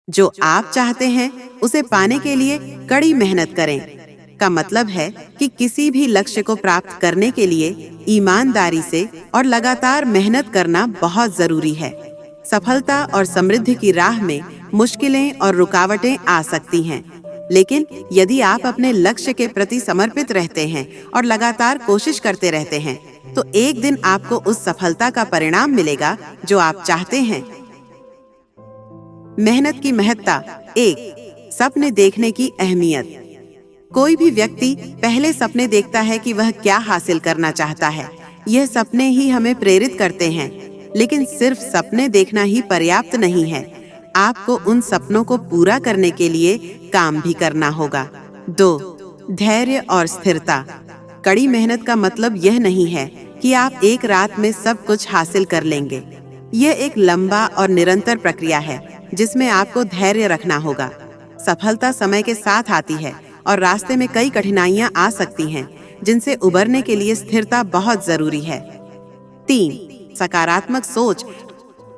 जो आप चाहते हैं उसे पाने के लिए कड़ी मेहनत करें का मतलब है कि किसी भी लक्ष्य को प्राप्त करने के लिए ईमानदारी से और लगातार मेहनत करना बहुत जरूरी है। सफलता और समृद्धि की राह में मुश्किलें और रुकावटें आ सकती हैं, लेकिन यदि आप अपने लक्ष्य के प्रति समर्पित रहते हैं और लगातार कोशिश करते रहते हैं, तो एक दिन आपको उस सफलता का परिणाम मिलेगा जो आप चाहते हैं। मेहनत की महत्ता। 1. सपने देखने की अहमियत। कोई भी व्यक्ति पहले सपने देखता है कि वह क्या हासिल करना चाहता है। यह सपने ही हमें प्रेरित करते हैं, लेकिन सिर्फ सपने देखना ही पर्याप्त नहीं है। आपको उन सपनों को पूरा करने के लिए काम भी करना होगा। 2. धैर्य और स्थिरता। कड़ी मेहनत का मतलब यह नहीं है कि आप एक रात में सब कुछ हासिल कर लेंगे। यह एक लंबा और निरंतर प्रक्रिया है जिसमें आपको धैर्य रखना होगा। सफलता समय के साथ आती है और रास्ते में कई कठिनाइयां आ सकती हैं, जिनसे उबरने के लिए स्थिरता बहुत जरूरी है। 3. सकारात्मक सोच।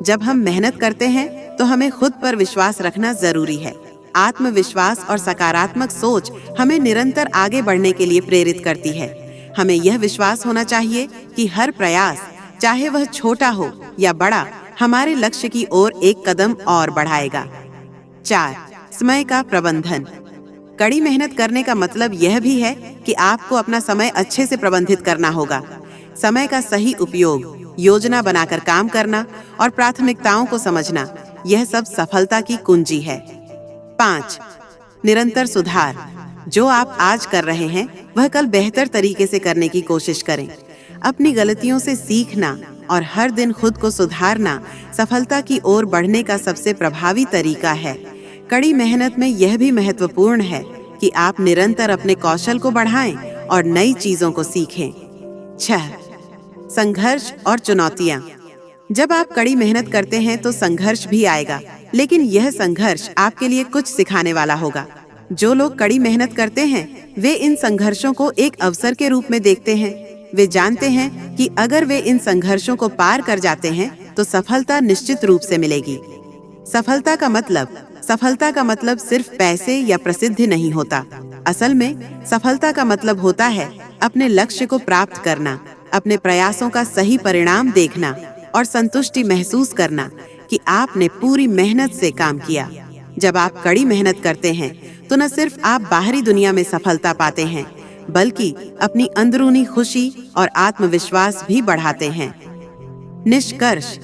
जब हम मेहनत करते हैं तो हमें खुद पर विश्वास रखना जरूरी है। आत्मविश्वास और सकारात्मक सोच हमें निरंतर आगे बढ़ने के लिए प्रेरित करती है। हमें यह विश्वास होना चाहिए कि हर प्रयास, चाहे वह छोटा हो या बड़ा, हमारे लक्ष्य की ओर एक कदम और बढ़ाएगा। 4. समय का प्रबंधन। कड़ी मेहनत करने का मतलब यह भी है कि आपको अपना समय अच्छे से प्रबंधित करना होगा। समय का सही उपयोग, योजना बनाकर काम करना और प्राथमिकताओं को समझना, यह सब सफलता की कुंजी है। 5. निरंतर सुधार। जो आप आज कर रहे हैं वह कल बेहतर तरीके से करने की कोशिश करें। अपनी गलतियों से सीखना और हर दिन खुद को सुधारना सफलता की ओर बढ़ने का सबसे प्रभावी तरीका है। कड़ी मेहनत में यह भी महत्वपूर्ण है कि आप निरंतर अपने कौशल को बढ़ाएं और नई चीजों को सीखें। 6. संघर्ष और चुनौतियां। जब आप कड़ी मेहनत करते हैं तो संघर्ष भी आएगा, लेकिन यह संघर्ष आपके लिए कुछ सिखाने वाला होगा। जो लोग कड़ी मेहनत करते हैं वे इन संघर्षों को एक अवसर के रूप में देखते हैं। वे जानते हैं कि अगर वे इन संघर्षों को पार कर जाते हैं तो सफलता निश्चित रूप से मिलेगी। सफलता का मतलब सिर्फ पैसे या प्रसिद्धि नहीं होता। असल में सफलता का मतलब होता है अपने लक्ष्य को प्राप्त करना, अपने प्रयासों का सही परिणाम देखना और संतुष्टि महसूस करना कि आपने पूरी मेहनत से काम किया। जब आप कड़ी मेहनत करते हैं तो न सिर्फ आप बाहरी दुनिया में सफलता पाते हैं, बल्कि अपनी अंदरूनी खुशी और आत्मविश्वास भी बढ़ाते हैं। निष्कर्ष।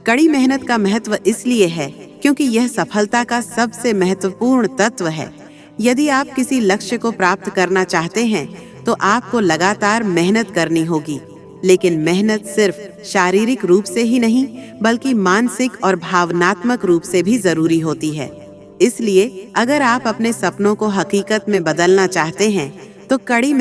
कड़ी मेहनत का महत्व इसलिए है क्योंकि यह सफलता का सबसे महत्वपूर्ण तत्व है। यदि आप किसी लक्ष्य को प्राप्त करना चाहते हैं तो आपको लगातार मेहनत करनी होगी, लेकिन मेहनत सिर्फ शारीरिक रूप से ही नहीं बल्कि मानसिक और भावनात्मक रूप से भी जरूरी होती है। इसलिए अगर आप अपने सपनों को हकीकत में बदलना चाहते हैं तो कड़ी